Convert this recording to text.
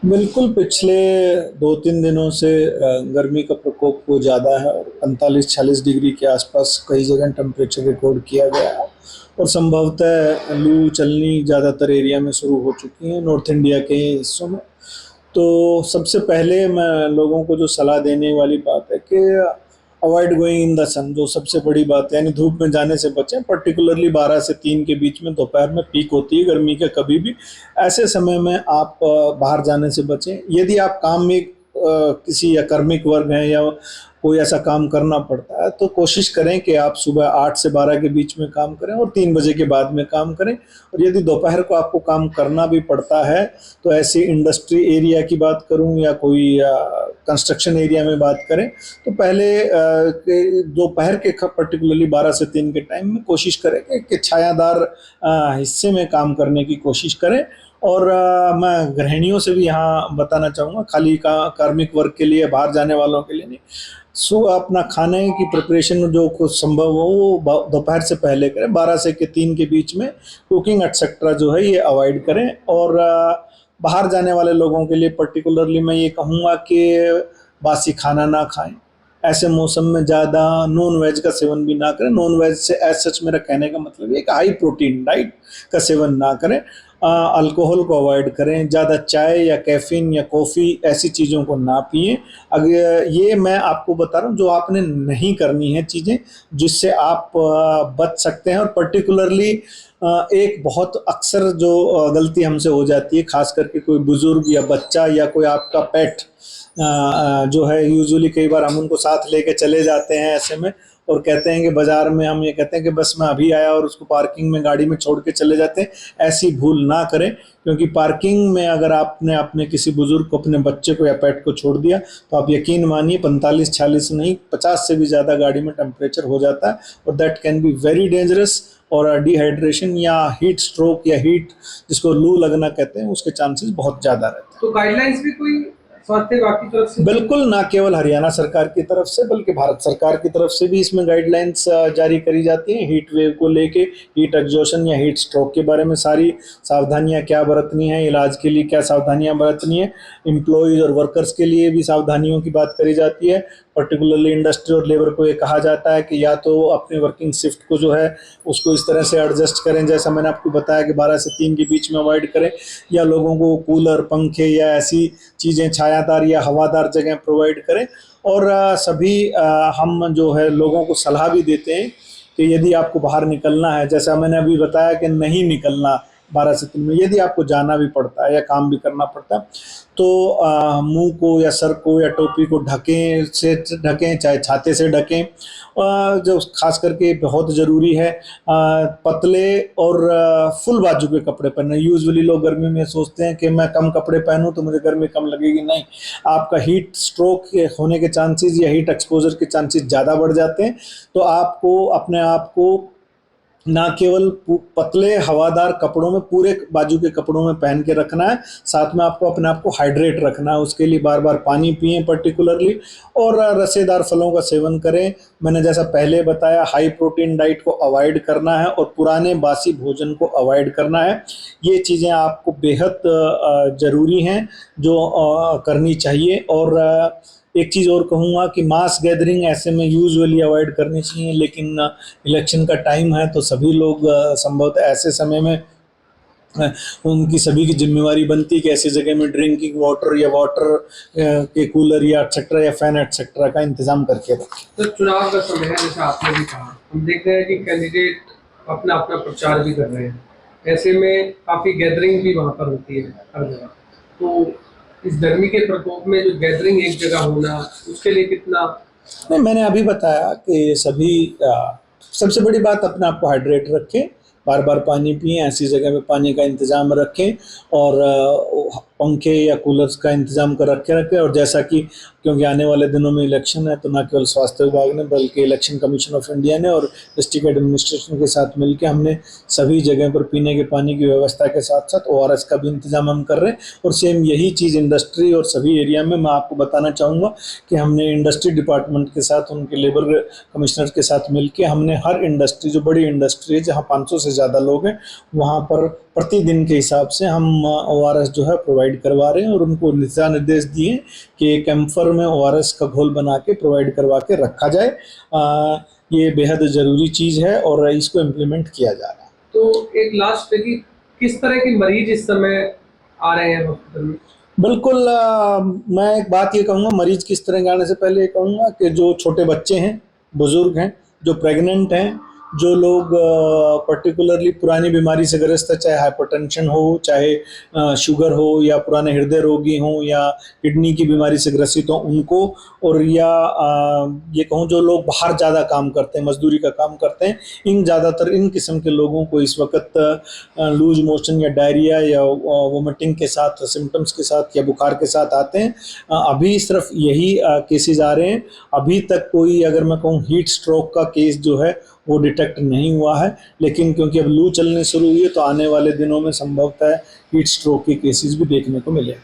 बिल्कुल, पिछले 2-3 दिनों से गर्मी का प्रकोप बहुत ज़्यादा है और 45-46 डिग्री के आसपास कई जगह टेम्परेचर रिकॉर्ड किया गया है और संभवतः लू चलनी ज़्यादातर एरिया में शुरू हो चुकी है, नॉर्थ इंडिया के हिस्सों में। तो सबसे पहले मैं लोगों को जो सलाह देने वाली बात है कि अवॉइड गोइंग इन द सन, जो सबसे बड़ी बात है, यानी धूप में जाने से बचें। पर्टिकुलरली 12 से 3 के बीच में दोपहर में पीक होती है गर्मी के, कभी भी ऐसे समय में आप बाहर जाने से बचें। यदि आप काम में किसी अकर्मिक वर्ग हैं या कोई ऐसा काम करना पड़ता है तो कोशिश करें कि आप सुबह 8 से 12 के बीच में काम करें और 3 बजे के बाद में काम करें। और यदि दोपहर को आपको काम करना भी पड़ता है तो ऐसे इंडस्ट्री एरिया की बात करूं या कोई कंस्ट्रक्शन एरिया में बात करें तो पहले दोपहर के पर्टिकुलरली 12 से 3 के टाइम में कोशिश करें कि छायादार हिस्से में काम करने की कोशिश करें। और मैं गृहिणियों से भी यहाँ बताना चाहूँगा, खाली कार्मिक वर्ग के लिए, बाहर जाने वालों के लिए नहीं, सुबह अपना खाने की प्रिपरेशन जो कुछ संभव हो वो दोपहर से पहले करें। 12 से 3 के बीच में कुकिंग एटसेट्रा जो है ये अवॉइड करें। और बाहर जाने वाले लोगों के लिए पर्टिकुलरली मैं ये कहूँगा कि बासी खाना ना खाएं। ऐसे मौसम में ज़्यादा नॉन वेज का सेवन भी ना करें। नॉन वेज से एज सच मेरा कहने का मतलब है कि हाई प्रोटीन डाइट का सेवन ना करें। अल्कोहल को अवॉइड करें, ज़्यादा चाय या कैफ़ीन या कॉफ़ी ऐसी चीज़ों को ना पिएं। अगर ये मैं आपको बता रहा हूँ जो आपने नहीं करनी है चीज़ें, जिससे आप बच सकते हैं। और पर्टिकुलरली एक बहुत अक्सर जो गलती हमसे हो जाती है, खास करके कोई बुज़ुर्ग या बच्चा या कोई आपका पेट जो है, यूजुअली कई बार हम उनको साथ लेके चले जाते हैं ऐसे में और कहते हैं कि बाज़ार में हम ये कहते हैं कि बस मैं अभी आया और उसको पार्किंग में गाड़ी में छोड़ के चले जाते हैं। ऐसी भूल ना करें, क्योंकि पार्किंग में अगर आपने अपने किसी बुज़ुर्ग को, अपने बच्चे को या पेट को छोड़ दिया तो आप यकीन मानिए 45-46 नहीं 50 से भी ज़्यादा गाड़ी में टेम्परेचर हो जाता है और that can be very dangerous. और डिहाइड्रेशन या हीट स्ट्रोक या हीट जिसको लू लगना कहते हैं उसके चांसेस बहुत ज़्यादा रहते हैं। तो गाइडलाइंस भी कोई स्वास्थ्य विभाग की तरफ से? बिल्कुल, ना केवल हरियाणा सरकार की तरफ से बल्कि भारत सरकार की तरफ से भी इसमें गाइडलाइंस जारी करी जाती हैं हीट वेव को लेके। हीट एग्जॉशन या हीट स्ट्रोक के बारे में सारी सावधानियां क्या बरतनी है, इलाज के लिए क्या सावधानियां बरतनी है, एम्प्लॉयज़ और वर्कर्स के लिए भी सावधानियों की बात करी जाती है। पर्टिकुलरली इंडस्ट्री और लेबर को ये कहा जाता है कि या तो अपने वर्किंग शिफ्ट को जो है उसको इस तरह से एडजस्ट करें, जैसा मैंने आपको बताया कि 12 से 3 के बीच में अवॉइड करें, या लोगों को कूलर, पंखे या ऐसी चीज़ें छायादार या हवादार जगह प्रोवाइड करें। और सभी हम जो है लोगों को सलाह भी देते हैं कि यदि आपको बाहर निकलना है, जैसा मैंने अभी बताया कि नहीं निकलना 12 से 3 में, यदि आपको जाना भी पड़ता है या काम भी करना पड़ता है तो मुंह को या सर को या टोपी को ढकें, चाहे छाते से ढकें। जो खास करके बहुत ज़रूरी है, पतले और फुल बाजू के कपड़े पहनना। यूजुअली लोग गर्मी में सोचते हैं कि मैं कम कपड़े पहनूं तो मुझे गर्मी कम लगेगी, नहीं, आपका हीट स्ट्रोक होने के चांसेस या हीट एक्सपोजर के चांसेस ज़्यादा बढ़ जाते हैं। तो आपको अपने आप को ना केवल पतले हवादार कपड़ों में, पूरे बाजू के कपड़ों में पहन के रखना है, साथ में आपको अपने आप को हाइड्रेट रखना है। उसके लिए बार बार पानी पिएं पर्टिकुलरली, और रसेदार फलों का सेवन करें। मैंने जैसा पहले बताया, हाई प्रोटीन डाइट को अवॉइड करना है और पुराने बासी भोजन को अवॉइड करना है। ये चीज़ें आपको बेहद ज़रूरी हैं जो करनी चाहिए। और एक चीज़ और कहूँगा कि मास गैदरिंग ऐसे में यूजुअली अवॉइड करनी चाहिए, लेकिन इलेक्शन का टाइम है तो सभी लोग संभवतः ऐसे समय में उनकी सभी की जिम्मेवारी बनती है कि ऐसी जगह में ड्रिंकिंग वाटर या वाटर के कूलर या एक्सेट्रा या फैन एक्सेट्रा का इंतजाम करके रखें। तो चुनाव का समय है, जैसा आपने भी कहा, हम देख रहे हैं कि कैंडिडेट अपना अपना प्रचार भी कर रहे हैं। ऐसे में काफ़ी गैदरिंग भी वहाँ पर होती है हर जगह। तो इस गर्मी के प्रकोप में जो गैदरिंग एक जगह होना, उसके लिए कितना? नहीं, मैंने अभी बताया कि सभी सबसे बड़ी बात, अपने आप को हाइड्रेट रखें, बार बार पानी पिएं, ऐसी जगह पे पानी का इंतज़ाम रखें और पंखे या कूलर्स का इंतज़ाम कर रखें। और जैसा कि क्योंकि आने वाले दिनों में इलेक्शन है तो न केवल स्वास्थ्य विभाग ने बल्कि इलेक्शन कमीशन ऑफ इंडिया ने और डिस्ट्रिक्ट एडमिनिस्ट्रेशन के साथ मिलकर हमने सभी जगह पर पीने के पानी की व्यवस्था के साथ साथ ORS का भी इंतज़ाम हम कर रहे हैं। और सेम यही चीज़ इंडस्ट्री और सभी एरिया में मैं आपको बताना चाहूँगा कि हमने इंडस्ट्री डिपार्टमेंट के साथ, उनके लेबर कमिश्नर के साथ मिलकर हमने हर इंडस्ट्री, जो बड़ी इंडस्ट्री है जहाँ 500 से ज़्यादा लोग हैं, वहाँ पर प्रतिदिन के हिसाब से हम ORS जो है प्रोवाइड प्रोवाइड करवा रहे हैं और उनको दिशा निर्देश दिए कि कैम्फर में ORS का घोल बना के प्रोवाइड करवा के रखा जाए। ये बेहद ज़रूरी चीज़ है और इसको इम्प्लीमेंट किया जा रहा है। तो एक लास्ट है कि किस तरह के मरीज इस समय आ रहे हैं हॉस्पिटल में? बिल्कुल, मैं एक बात ये कहूँगा, मरीज किस तरह के आने से पहले ये कहूँगा कि जो छोटे बच्चे हैं, बुजुर्ग हैं, जो प्रेग्नेंट हैं, जो लोग पर्टिकुलरली पुरानी बीमारी से ग्रस्त है, चाहे हाइपरटेंशन हो, चाहे शुगर हो, या पुराने हृदय रोगी हों, या किडनी की बीमारी से ग्रसित हों, उनको, और या ये कहूँ जो लोग बाहर ज़्यादा काम करते हैं, मजदूरी का काम करते हैं, ज़्यादातर इन किस्म के लोगों को इस वक्त लूज मोशन या डायरिया या वोमिटिंग के साथ, सिम्टम्स के साथ या बुखार के साथ आते हैं। अभी सिर्फ यही केसेस आ रहे हैं। अभी तक कोई, अगर मैं कहूँ, हीट स्ट्रोक का केस जो है वो डिटेक्ट नहीं हुआ है, लेकिन क्योंकि अब लू चलने शुरू हुई है तो आने वाले दिनों में संभवतः हीट स्ट्रोक के केसेस भी देखने को मिले।